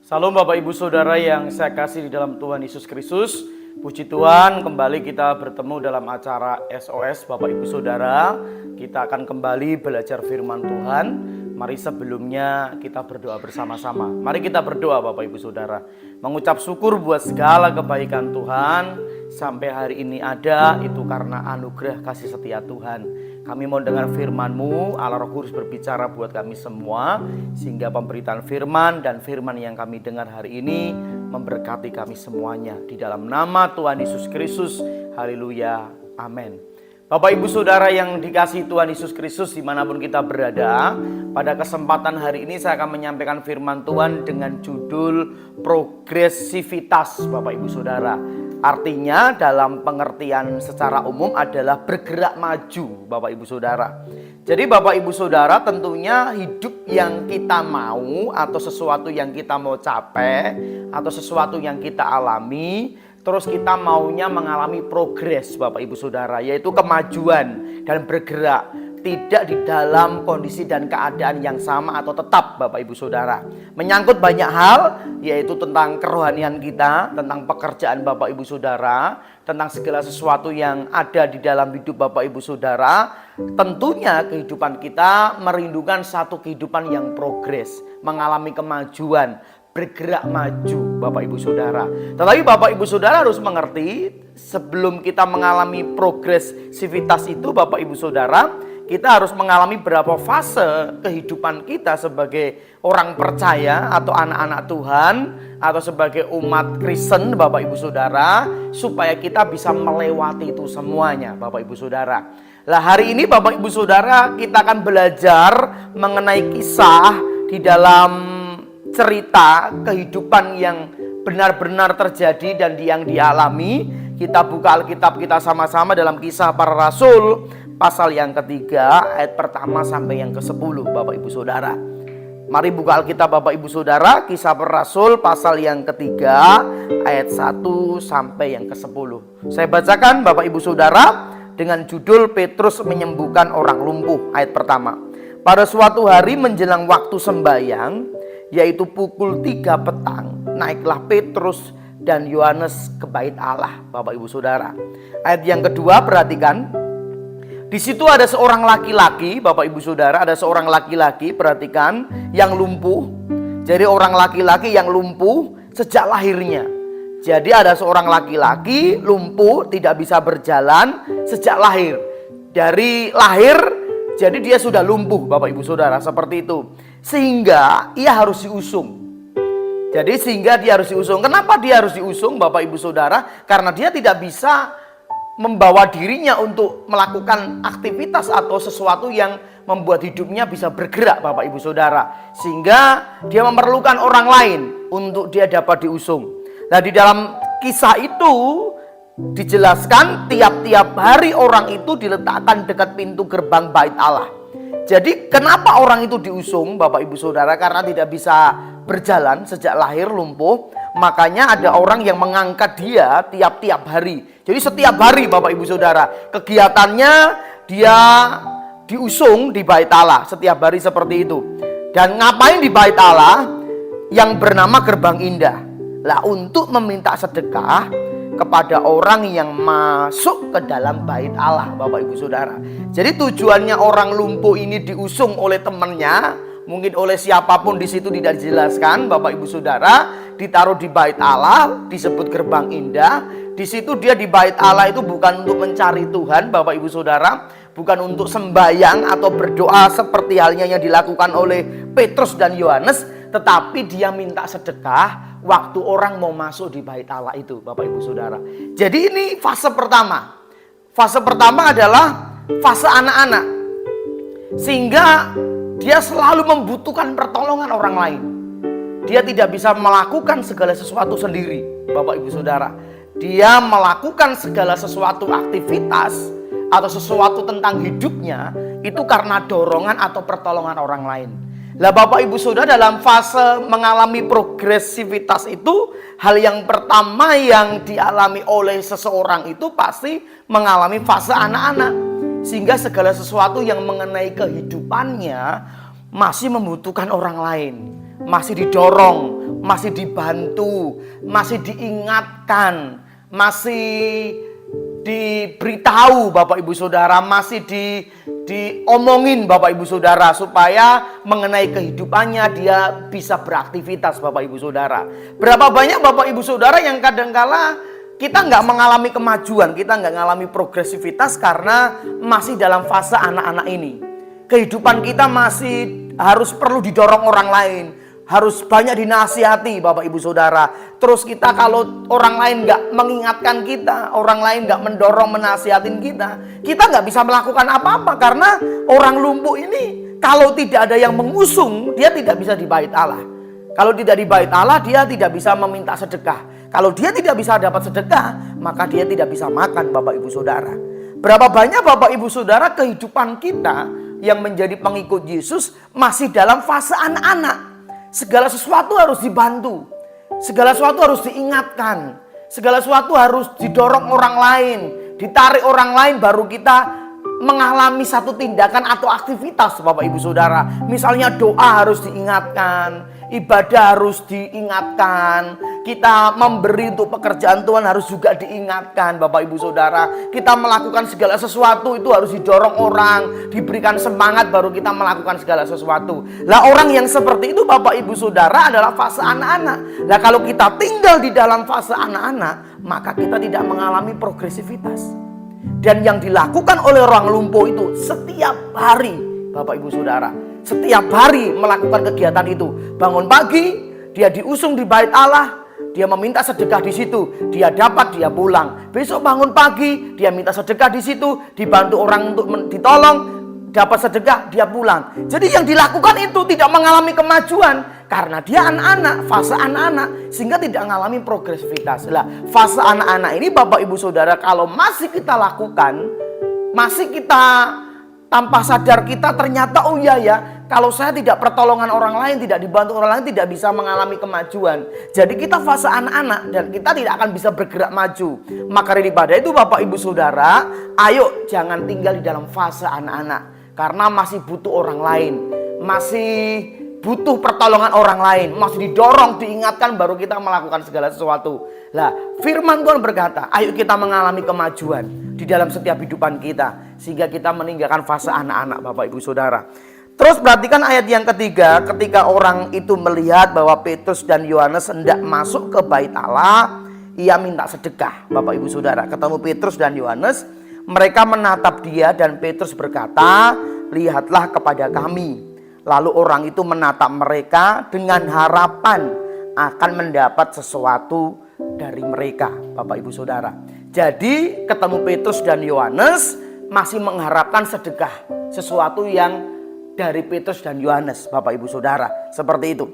Salam Bapak Ibu Saudara yang saya kasih di dalam Tuhan Yesus Kristus. Puji Tuhan, kembali kita bertemu dalam acara SOS Bapak Ibu Saudara. Kita akan kembali belajar firman Tuhan. Mari sebelumnya kita berdoa bersama-sama. Mari kita berdoa Bapak Ibu Saudara. Mengucap syukur buat segala kebaikan Tuhan. Sampai hari ini ada, itu karena anugerah kasih setia Tuhan. Kami mau dengar firman-Mu, Allah Roh Kudus berbicara buat kami semua, sehingga pemberitaan firman dan firman yang kami dengar hari ini memberkati kami semuanya. Di dalam nama Tuhan Yesus Kristus, haleluya, amin. Bapak Ibu Saudara yang dikasihi Tuhan Yesus Kristus dimanapun kita berada, pada kesempatan hari ini saya akan menyampaikan firman Tuhan dengan judul progresivitas Bapak Ibu Saudara. Artinya dalam pengertian secara umum adalah bergerak maju Bapak Ibu Saudara. Jadi Bapak Ibu Saudara, tentunya hidup yang kita mau atau sesuatu yang kita mau capai atau sesuatu yang kita alami, terus kita maunya mengalami progres Bapak Ibu Saudara, yaitu kemajuan dan bergerak, tidak di dalam kondisi dan keadaan yang sama atau tetap Bapak Ibu Saudara. Menyangkut banyak hal, yaitu tentang kerohanian kita, tentang pekerjaan Bapak Ibu Saudara, tentang segala sesuatu yang ada di dalam hidup Bapak Ibu Saudara. Tentunya kehidupan kita merindukan satu kehidupan yang progres, mengalami kemajuan, bergerak maju Bapak Ibu Saudara. Tetapi Bapak Ibu Saudara harus mengerti, sebelum kita mengalami progresivitas itu Bapak Ibu Saudara, kita harus mengalami berapa fase kehidupan kita sebagai orang percaya atau anak-anak Tuhan atau sebagai umat Kristen Bapak Ibu Saudara, supaya kita bisa melewati itu semuanya Bapak Ibu Saudara. Lah hari ini Bapak Ibu Saudara, kita akan belajar mengenai kisah di dalam cerita kehidupan yang benar-benar terjadi dan yang dialami. Kita buka Alkitab kita sama-sama dalam Kisah Para Rasul pasal yang ketiga ayat pertama sampai yang ke-10 Bapak Ibu Saudara. Mari buka Alkitab Bapak Ibu Saudara, Kisah Para Rasul pasal yang ketiga ayat 1 sampai yang ke-10. Saya bacakan Bapak Ibu Saudara dengan judul Petrus menyembuhkan orang lumpuh. Ayat pertama. Pada suatu hari menjelang waktu sembahyang, yaitu pukul 3 petang, naiklah Petrus dan Yohanes ke bait Allah Bapak Ibu Saudara. Ayat yang kedua, perhatikan. Di situ ada seorang laki-laki, Bapak Ibu Saudara, ada seorang laki-laki, perhatikan, yang lumpuh. Jadi orang laki-laki yang lumpuh sejak lahirnya. Jadi ada seorang laki-laki lumpuh, tidak bisa berjalan sejak lahir. Dari lahir, jadi dia sudah lumpuh Bapak Ibu Saudara, seperti itu. Sehingga ia harus diusung. Jadi sehingga dia harus diusung. Kenapa dia harus diusung Bapak Ibu Saudara? Karena dia tidak bisa membawa dirinya untuk melakukan aktivitas atau sesuatu yang membuat hidupnya bisa bergerak Bapak Ibu Saudara. Sehingga dia memerlukan orang lain untuk dia dapat diusung. Nah di dalam kisah itu dijelaskan tiap-tiap hari orang itu diletakkan dekat pintu gerbang bait Allah. Jadi kenapa orang itu diusung Bapak Ibu Saudara? Karena tidak bisa berjalan sejak lahir lumpuh. Makanya ada orang yang mengangkat dia tiap-tiap hari. Jadi setiap hari Bapak Ibu Saudara, kegiatannya dia diusung di bait Allah setiap hari seperti itu. Dan ngapain di bait Allah yang bernama Gerbang Indah? Lah untuk meminta sedekah kepada orang yang masuk ke dalam bait Allah Bapak Ibu Saudara. Jadi tujuannya orang lumpuh ini diusung oleh temannya, mungkin oleh siapapun di situ tidak dijelaskan Bapak Ibu Saudara, ditaruh di bait Allah, disebut Gerbang Indah. Di situ dia di bait Allah itu bukan untuk mencari Tuhan Bapak Ibu Saudara, bukan untuk sembahyang atau berdoa seperti halnya yang dilakukan oleh Petrus dan Yohanes, tetapi dia minta sedekah waktu orang mau masuk di bait Allah itu Bapak Ibu Saudara. Jadi ini fase pertama. Fase pertama adalah fase anak-anak. Sehingga dia selalu membutuhkan pertolongan orang lain. Dia tidak bisa melakukan segala sesuatu sendiri Bapak Ibu Saudara. Dia melakukan segala sesuatu aktivitas atau sesuatu tentang hidupnya itu karena dorongan atau pertolongan orang lain. Lah Bapak Ibu Saudara, dalam fase mengalami progresivitas itu, hal yang pertama yang dialami oleh seseorang itu pasti mengalami fase anak-anak. Sehingga segala sesuatu yang mengenai kehidupannya masih membutuhkan orang lain, masih didorong, masih dibantu, masih diingatkan, masih diberitahu Bapak Ibu Saudara, masih diomongin Bapak Ibu Saudara, supaya mengenai kehidupannya dia bisa beraktivitas Bapak Ibu Saudara. Berapa banyak Bapak Ibu Saudara yang kadangkala kita nggak mengalami kemajuan, kita nggak mengalami progresivitas karena masih dalam fase anak-anak ini. Kehidupan kita masih harus perlu didorong orang lain, harus banyak dinasihati Bapak Ibu Saudara. Terus kita kalau orang lain nggak mengingatkan kita, orang lain nggak mendorong menasihatin kita nggak bisa melakukan apa-apa. Karena orang lumpuh ini kalau tidak ada yang mengusung, dia tidak bisa di bait Allah. Kalau tidak di bait Allah, dia tidak bisa meminta sedekah. Kalau dia tidak bisa dapat sedekah, maka dia tidak bisa makan Bapak Ibu Saudara. Berapa banyak Bapak Ibu Saudara kehidupan kita yang menjadi pengikut Yesus masih dalam fase anak-anak. Segala sesuatu harus dibantu, segala sesuatu harus diingatkan, segala sesuatu harus didorong orang lain, ditarik orang lain baru kita mengalami satu tindakan atau aktivitas Bapak Ibu Saudara. Misalnya doa harus diingatkan, ibadah harus diingatkan, kita memberi untuk pekerjaan Tuhan harus juga diingatkan Bapak Ibu Saudara. Kita melakukan segala sesuatu itu harus didorong orang, diberikan semangat baru kita melakukan segala sesuatu. Lah orang yang seperti itu Bapak Ibu Saudara adalah fase anak-anak. Lah kalau kita tinggal di dalam fase anak-anak, maka kita tidak mengalami progresivitas. Dan yang dilakukan oleh orang lumpuh itu setiap hari Bapak Ibu Saudara, setiap hari melakukan kegiatan itu. Bangun pagi, dia diusung di bait Allah, dia meminta sedekah di situ, dia dapat, dia pulang. Besok bangun pagi, dia minta sedekah di situ, dibantu orang untuk ditolong, dapat sedekah, dia pulang. Jadi yang dilakukan itu tidak mengalami kemajuan karena dia anak-anak, fase anak-anak, sehingga tidak mengalami progresivitas. Lah, fase anak-anak ini Bapak Ibu Saudara kalau masih kita lakukan, masih kita tanpa sadar kita ternyata oh iya ya, kalau saya tidak pertolongan orang lain, tidak dibantu orang lain, tidak bisa mengalami kemajuan. Jadi kita fase anak-anak dan kita tidak akan bisa bergerak maju. Maka daripada itu Bapak Ibu Saudara, ayo jangan tinggal di dalam fase anak-anak. Karena masih butuh orang lain, masih butuh pertolongan orang lain, masih didorong, diingatkan baru kita melakukan segala sesuatu. Lah, firman Tuhan berkata, ayo kita mengalami kemajuan di dalam setiap kehidupan kita, sehingga kita meninggalkan fase anak-anak Bapak Ibu Saudara. Terus perhatikan ayat yang ketiga, ketika orang itu melihat bahwa Petrus dan Yohanes hendak masuk ke bait Allah, ia minta sedekah. Bapak Ibu Saudara, ketemu Petrus dan Yohanes, mereka menatap dia dan Petrus berkata, lihatlah kepada kami. Lalu orang itu menatap mereka dengan harapan akan mendapat sesuatu dari mereka, Bapak Ibu Saudara. Jadi ketemu Petrus dan Yohanes masih mengharapkan sedekah, sesuatu yang dari Petrus dan Yohanes, Bapak Ibu Saudara. Seperti itu.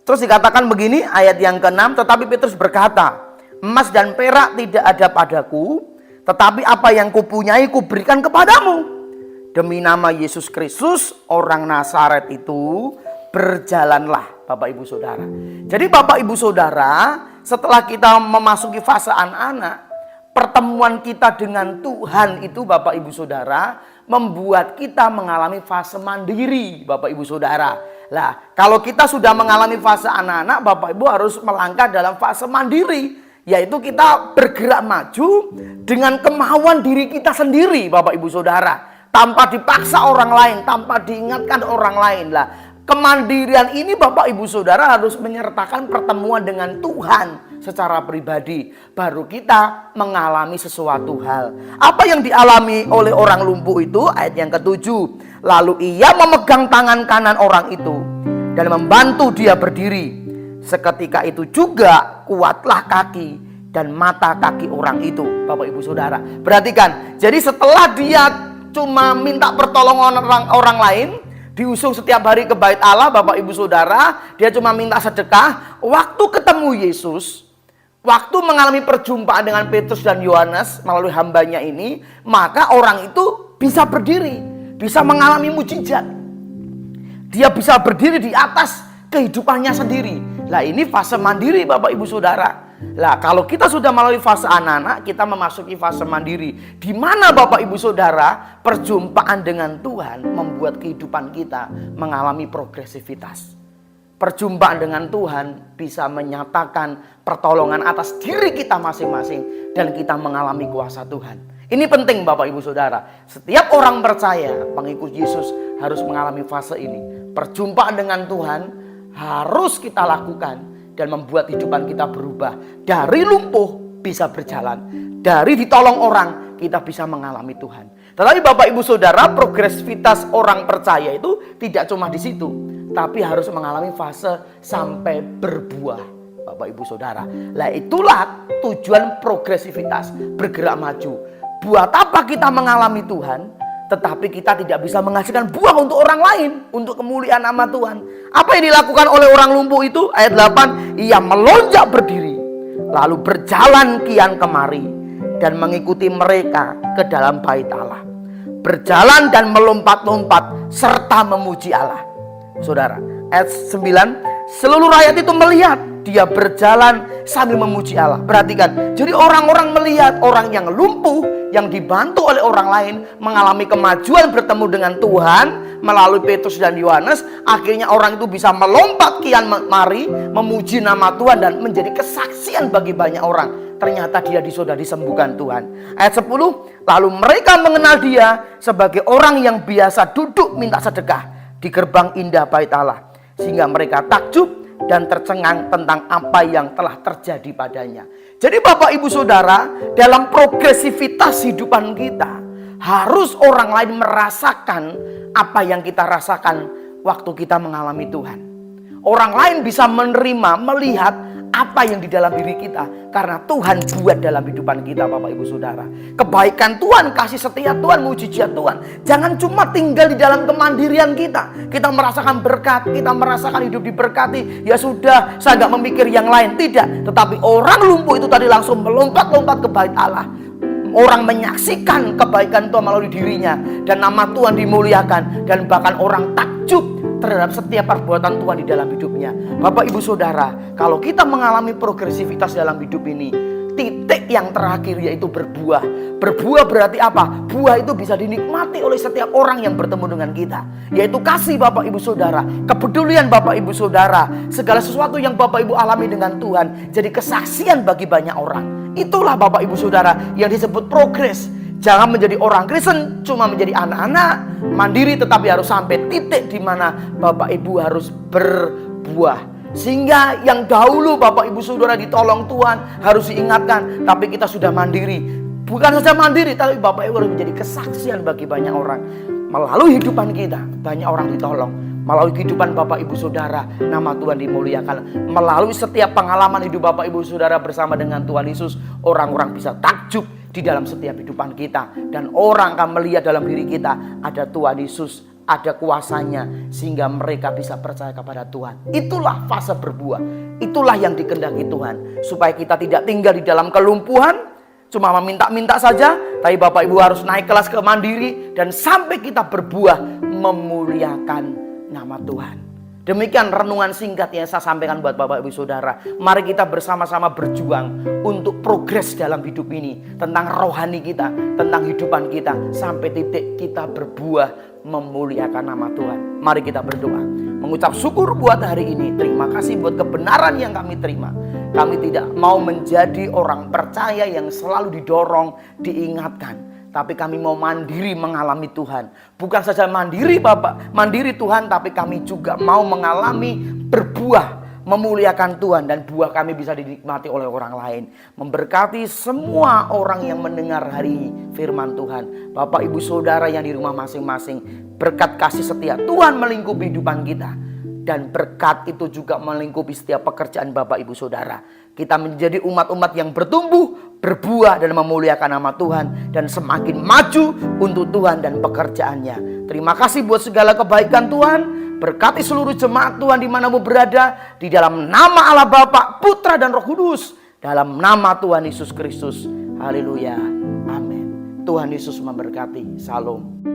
Terus dikatakan begini ayat yang ke-6, tetapi Petrus berkata, emas dan perak tidak ada padaku, tetapi apa yang kupunyai kuberikan kepadamu. Demi nama Yesus Kristus orang Nazaret itu, berjalanlah Bapak Ibu Saudara. Jadi Bapak Ibu Saudara, setelah kita memasuki fase anak-anak, pertemuan kita dengan Tuhan itu Bapak Ibu Saudara membuat kita mengalami fase mandiri Bapak Ibu Saudara. Lah, kalau kita sudah mengalami fase anak-anak, Bapak Ibu harus melangkah dalam fase mandiri, yaitu kita bergerak maju dengan kemauan diri kita sendiri Bapak Ibu Saudara, tanpa dipaksa orang lain, tanpa diingatkan orang lain. Lah, kemandirian ini Bapak Ibu Saudara harus menyertakan pertemuan dengan Tuhan secara pribadi, baru kita mengalami sesuatu hal. Apa yang dialami oleh orang lumpuh itu? Ayat yang ke-7. Lalu ia memegang tangan kanan orang itu dan membantu dia berdiri. Seketika itu juga kuatlah kaki dan mata kaki orang itu. Bapak Ibu Saudara, perhatikan. Jadi setelah dia cuma minta pertolongan orang lain, diusung setiap hari ke bait Allah, Bapak Ibu Saudara, dia cuma minta sedekah. Waktu ketemu Yesus, waktu mengalami perjumpaan dengan Petrus dan Yohanes melalui hambanya ini, maka orang itu bisa berdiri, bisa mengalami mujizat. Dia bisa berdiri di atas kehidupannya sendiri. Lah, ini fase mandiri Bapak Ibu Saudara. Lah, kalau kita sudah melalui fase anak-anak, kita memasuki fase mandiri. Di mana Bapak Ibu Saudara, perjumpaan dengan Tuhan membuat kehidupan kita mengalami progresivitas. Perjumpaan dengan Tuhan bisa menyatakan pertolongan atas diri kita masing-masing dan kita mengalami kuasa Tuhan. Ini penting Bapak Ibu Saudara. Setiap orang percaya, pengikut Yesus harus mengalami fase ini. Perjumpaan dengan Tuhan harus kita lakukan dan membuat kehidupan kita berubah. Dari lumpuh bisa berjalan. Dari ditolong orang kita bisa mengalami Tuhan. Tetapi Bapak Ibu Saudara, progresivitas orang percaya itu tidak cuma di situ, tapi harus mengalami fase sampai berbuah. Bapak Ibu Saudara, lah itulah tujuan progresivitas, bergerak maju. Buat apa kita mengalami Tuhan, tetapi kita tidak bisa menghasilkan buah untuk orang lain, untuk kemuliaan nama Tuhan. Apa yang dilakukan oleh orang lumpuh itu? Ayat 8, ia melonjak berdiri, lalu berjalan kian kemari, dan mengikuti mereka ke dalam bait Allah. Berjalan dan melompat-lompat, serta memuji Allah. Saudara, ayat 9, seluruh rakyat itu melihat dia berjalan sambil memuji Allah. Perhatikan, jadi orang-orang melihat orang yang lumpuh, yang dibantu oleh orang lain, mengalami kemajuan bertemu dengan Tuhan melalui Petrus dan Yohanes. Akhirnya orang itu bisa melompat kian mari, memuji nama Tuhan dan menjadi kesaksian bagi banyak orang. Ternyata dia sudah disembuhkan Tuhan. Ayat 10, lalu mereka mengenal dia sebagai orang yang biasa duduk minta sedekah di gerbang indah bait Allah, sehingga mereka takjub dan tercengang tentang apa yang telah terjadi padanya. Jadi Bapak Ibu Saudara, dalam progresivitas hidupan kita, harus orang lain merasakan apa yang kita rasakan waktu kita mengalami Tuhan. Orang lain bisa menerima, melihat apa yang di dalam diri kita, karena Tuhan buat dalam hidupan kita Bapak Ibu Saudara. Kebaikan Tuhan, kasih setia Tuhan, mujizat Tuhan. Jangan cuma tinggal di dalam kemandirian kita. Kita merasakan berkat, kita merasakan hidup diberkati. Ya sudah, saya gak memikir yang lain. Tidak, tetapi orang lumpuh itu tadi langsung melompat-lompat ke bait Allah. Orang menyaksikan kebaikan Tuhan melalui dirinya, dan nama Tuhan dimuliakan, dan bahkan orang takjub terhadap setiap perbuatan Tuhan di dalam hidupnya. Bapak Ibu Saudara, kalau kita mengalami progresivitas dalam hidup ini, titik yang terakhir yaitu berbuah. Berbuah berarti apa? Buah itu bisa dinikmati oleh setiap orang yang bertemu dengan kita, yaitu kasih Bapak Ibu Saudara, kepedulian Bapak Ibu Saudara, segala sesuatu yang Bapak Ibu alami dengan Tuhan jadi kesaksian bagi banyak orang. Itulah Bapak Ibu Saudara yang disebut progres. Jangan menjadi orang Kristen cuma menjadi anak-anak mandiri, tetapi harus sampai titik di mana Bapak Ibu harus berbuah. Sehingga yang dahulu Bapak Ibu Saudara ditolong Tuhan harus diingatkan, tapi kita sudah mandiri. Bukan saja mandiri, tapi Bapak Ibu harus menjadi kesaksian bagi banyak orang. Melalui kehidupan kita banyak orang ditolong. Melalui kehidupan Bapak Ibu Saudara, nama Tuhan dimuliakan. Melalui setiap pengalaman hidup Bapak Ibu Saudara bersama dengan Tuhan Yesus, orang-orang bisa takjub di dalam setiap kehidupan kita. Dan orang akan melihat dalam diri kita ada Tuhan Yesus, ada kuasanya, sehingga mereka bisa percaya kepada Tuhan. Itulah fase berbuah. Itulah yang dikehendaki Tuhan, supaya kita tidak tinggal di dalam kelumpuhan, cuma meminta-minta saja, tapi Bapak Ibu harus naik kelas ke mandiri, dan sampai kita berbuah memuliakan nama Tuhan. Demikian renungan singkat yang saya sampaikan buat Bapak Ibu Saudara. Mari kita bersama-sama berjuang untuk progres dalam hidup ini, tentang rohani kita, tentang kehidupan kita, sampai titik kita berbuah memuliakan nama Tuhan. Mari kita berdoa, mengucap syukur buat hari ini. Terima kasih buat kebenaran yang kami terima. Kami tidak mau menjadi orang percaya yang selalu didorong, diingatkan, tapi kami mau mandiri mengalami Tuhan. Bukan saja mandiri Bapak, mandiri Tuhan, tapi kami juga mau mengalami berbuah, memuliakan Tuhan, dan buah kami bisa dinikmati oleh orang lain. Memberkati semua orang yang mendengar hari ini firman Tuhan. Bapak Ibu Saudara yang di rumah masing-masing, berkat kasih setia Tuhan melingkupi kehidupan kita. Dan berkat itu juga melingkupi setiap pekerjaan Bapak Ibu Saudara. Kita menjadi umat-umat yang bertumbuh, berbuah, dan memuliakan nama Tuhan, dan semakin maju untuk Tuhan dan pekerjaannya. Terima kasih buat segala kebaikan Tuhan. Berkati seluruh jemaat Tuhan dimanapun berada, di dalam nama Allah Bapa, Putra, dan Roh Kudus, dalam nama Tuhan Yesus Kristus. Haleluya. Amin. Tuhan Yesus memberkati. Shalom.